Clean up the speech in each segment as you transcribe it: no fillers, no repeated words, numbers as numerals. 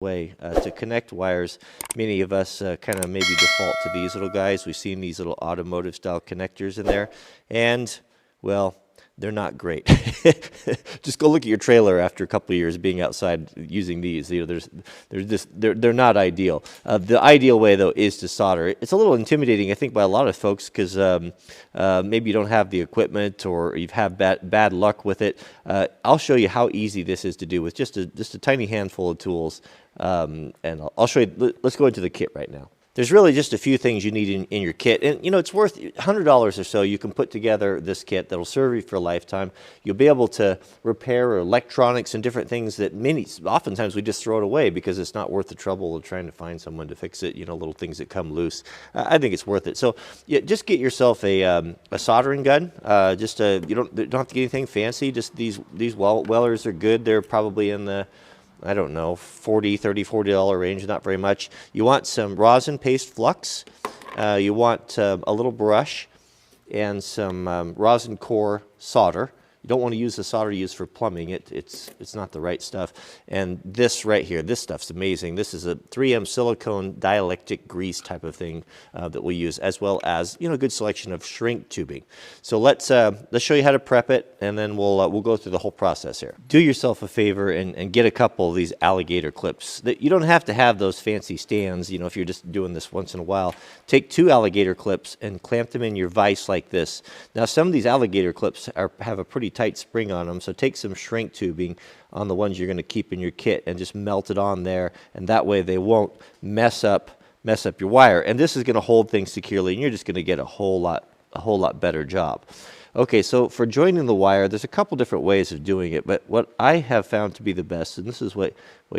way to connect wires. Many of us kind of maybe default to these little guys. We've seen these little automotive style connectors in there, and well, they're not great. Just go look at your trailer after a couple of years being outside using these. You know, they're not ideal. The ideal way though is to solder. It's a little intimidating, I think, by a lot of folks because maybe you don't have the equipment or you've had bad luck with it. I'll show you how easy this is to do with just a tiny handful of tools, and I'll show you. Let's go into the kit right now. There's really just a few things you need in your kit. And, you know, it's worth $100 or so. You can put together this kit that'll serve you for a lifetime. You'll be able to repair electronics and different things that oftentimes we just throw it away because it's not worth the trouble of trying to find someone to fix it, you know, little things that come loose. I think it's worth it. So yeah, just get yourself a soldering gun. You don't have to get anything fancy. Just these Wellers are good. They're probably in the, I don't know, $40 range, not very much. You want some rosin paste flux. You want a little brush and some rosin core solder. You don't want to use the solder used for plumbing. It's not the right stuff. And this right here, this stuff's amazing. This is a 3M silicone dielectric grease type of thing that we use, as well as, you know, a good selection of shrink tubing. So let's show you how to prep it, and then we'll go through the whole process here. Do yourself a favor and get a couple of these alligator clips. You don't have to have those fancy stands, you know, if you're just doing this once in a while. Take 2 alligator clips and clamp them in your vise like this. Now, some of these alligator clips have a pretty tight spring on them, so take some shrink tubing on the ones you're going to keep in your kit and just melt it on there, and that way they won't mess up your wire. And this is going to hold things securely, and you're just going to get a whole lot better job. Okay, so for joining the wire, there's a couple different ways of doing it, but what I have found to be the best, and this is what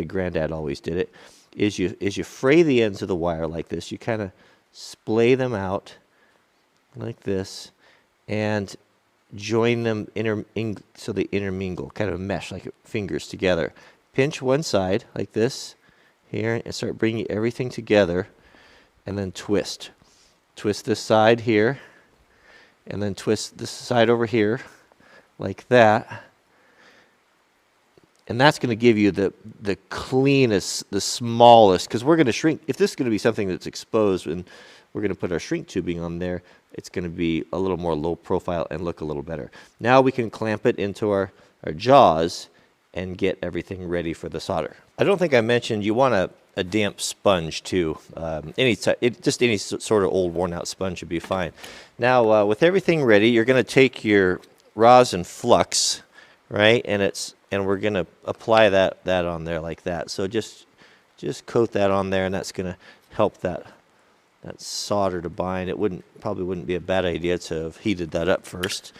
Granddad always did it, is you fray the ends of the wire like this. You kind of splay them out like this and join them so they intermingle, kind of mesh like fingers together. Pinch one side like this here and start bringing everything together, and then twist. Twist this side here, and then twist this side over here like that. And that's going to give you the cleanest, the smallest, because we're going to shrink. If this is going to be something that's exposed and we're going to put our shrink tubing on there, it's going to be a little more low profile and look a little better. Now we can clamp it into our jaws and get everything ready for the solder. I don't think I mentioned you want a damp sponge too. Just any sort of old worn out sponge would be fine. Now with everything ready, you're going to take your rosin flux, right, and we're going to apply that on there like that. So just coat that on there, and that's going to help that solder to bind. It probably wouldn't be a bad idea to have heated that up first.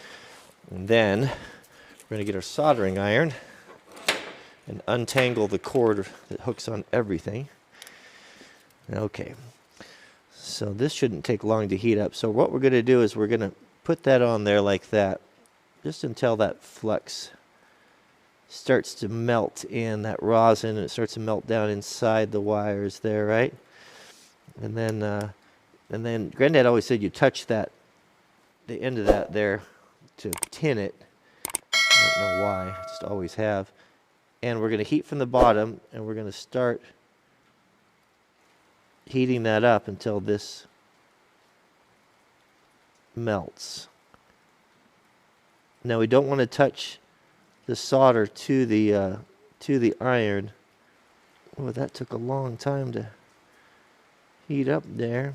And then we're going to get our soldering iron and untangle the cord that hooks on everything. Okay, so this shouldn't take long to heat up. So what we're going to do is we're going to put that on there like that, just until that flux starts to melt in, that rosin, and it starts to melt down inside the wires there, right? And then Granddad always said you touch the end of that there to tin it. I don't know why, I just always have. And we're going to heat from the bottom, and we're going to start heating that up until this melts. Now we don't want to touch the solder to the iron. Oh, that took a long time to heat up there.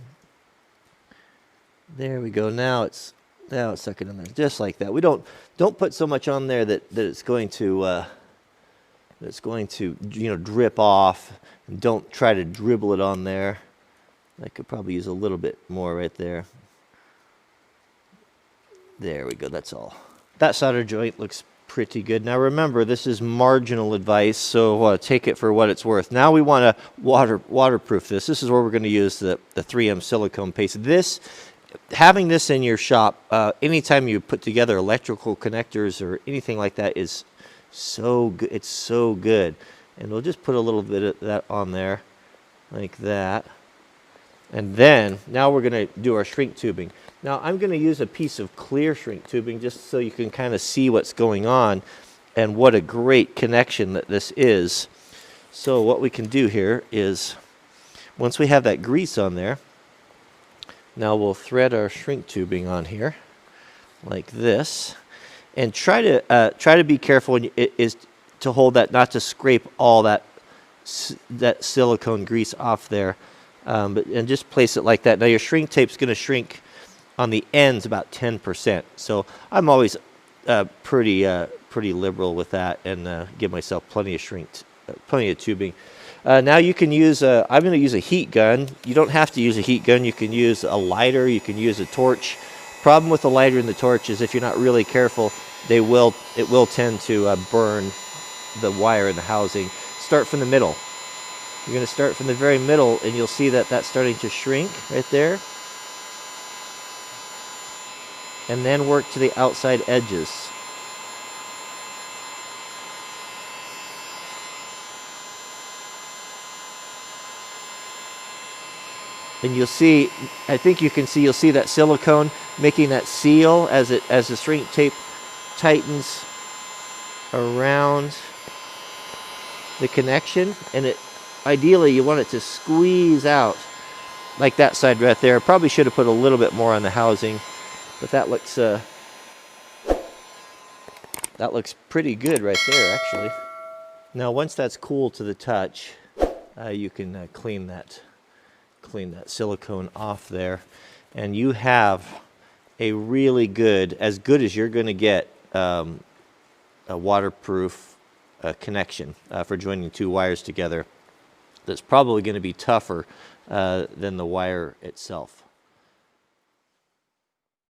There we go. Now it's sucking in there just like that. We don't put so much on there that it's going to drip off, and don't try to dribble it on there. I could probably use a little bit more right there. There we go. That's all. That solder joint looks pretty good. Now remember, this is marginal advice, so take it for what it's worth. Now we want to waterproof this. This is where we're going to use the 3M silicone paste. Having this in your shop, anytime you put together electrical connectors or anything like that, is so good. It's so good. And we'll just put a little bit of that on there like that. And then now we're going to do our shrink tubing. Now I'm going to use a piece of clear shrink tubing just so you can kind of see what's going on and what a great connection that this is. So what we can do here is, once we have that grease on there, now we'll thread our shrink tubing on here, like this, and try to be careful when is to hold that, not to scrape all that silicone grease off there, and just place it like that. Now your shrink tape's going to shrink on the ends about 10%. So I'm always pretty liberal with that, and give myself plenty of tubing. Now you can use, I'm going to use a heat gun. You don't have to use a heat gun. You can use a lighter. You can use a torch. Problem with the lighter and the torch is if you're not really careful, it will tend to burn the wire in the housing. Start from the middle. You're going to start from the very middle, and you'll see that that's starting to shrink right there. And then work to the outside edges. And you'll see, I think you can see, you'll see that silicone making that seal as the shrink tape tightens around the connection, and ideally you want it to squeeze out like that side right there. Probably should have put a little bit more on the housing, but that looks pretty good right there, actually. Now once that's cool to the touch, you can clean that silicone off there, and you have a really good, as good as you're going to get, a waterproof connection for joining two wires together. That's probably going to be tougher than the wire itself.